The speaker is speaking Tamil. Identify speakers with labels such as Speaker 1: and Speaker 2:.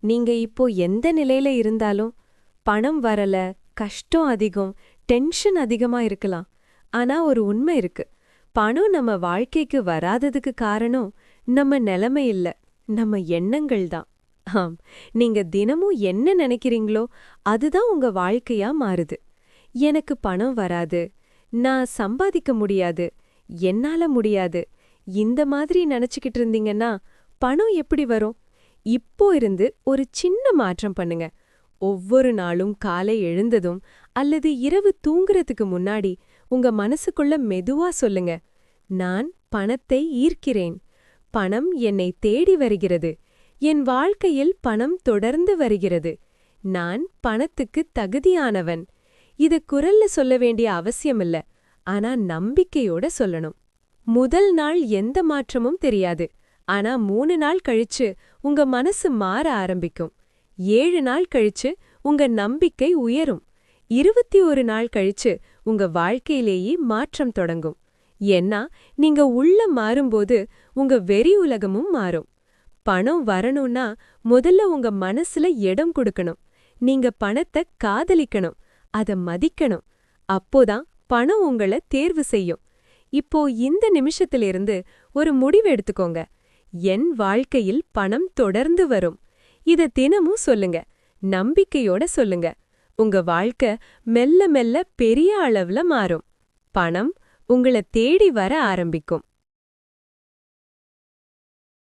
Speaker 1: நீங்க இப்போ எந்த நிலையில இருந்தாலும், பணம் வரல, கஷ்டம் அதிகம், டென்ஷன் அதிகமா இருக்கலாம். ஆனா ஒரு உண்மை இருக்கு. பணம் நம்ம வாழ்க்கைக்கு வராததுக்கு காரணம் நம்ம நிலைமை இல்ல, நம்ம எண்ணங்கள் தான். ஆம், நீங்க தினமும் என்ன நினைக்கிறீங்களோ அதுதான் உங்க வாழ்க்கையா மாறுது. எனக்கு பணம் வராது, நான் சம்பாதிக்க முடியாது, என்னால முடியாது, இந்த மாதிரி நினைச்சுக்கிட்டு இருந்தீங்கன்னா பணம் எப்படி வரும்? இப்போ இருந்து ஒரு சின்ன மாற்றம் பண்ணுங்க. ஒவ்வொரு நாளும் காலை எழுந்ததும் அல்லது இரவு தூங்குறதுக்கு முன்னாடி உங்க மனசுக்குள்ள மெதுவா சொல்லுங்க, நான் பணத்தை ஈர்க்கிறேன், பணம் என்னை தேடி வருகிறது, என் வாழ்க்கையில் பணம் தொடர்ந்து வருகிறது, நான் பணத்துக்கு தகுதியானவன். இத குரல்ல சொல்ல வேண்டிய அவசியமில்ல, ஆனா நம்பிக்கையோட சொல்லணும். முதல் நாள் எந்த மாற்றமும் தெரியாது. ஆனா 3 நாள் கழிச்சு உங்க மனசு மாற ஆரம்பிக்கும். 7 நாள் கழிச்சு உங்க நம்பிக்கை உயரும். 21 நாள் கழிச்சு உங்க வாழ்க்கையிலேயே மாற்றம் தொடங்கும். ஏன்னா நீங்க உள்ள மாறும்போது உங்க வெளி உலகமும் மாறும். பணம் வரணும்னா முதல்ல உங்க மனசுல இடம் கொடுக்கணும். நீங்க பணத்தை காதலிக்கணும், அத மதிக்கணும். அப்போதான் பணம் உங்கள தேர்வு செய்யும். இப்போ இந்த நிமிஷத்திலிருந்து ஒரு முடிவு எடுத்துக்கோங்க. என் வாழ்க்கையில் பணம் தொடர்ந்து வரும். இத தினமும் சொல்லுங்க, நம்பிக்கையோட சொல்லுங்க. உங்க வாழ்க்கை மெல்ல மெல்ல பெரிய அளவுல மாறும். பணம் உங்கள தேடி வர ஆரம்பிக்கும்.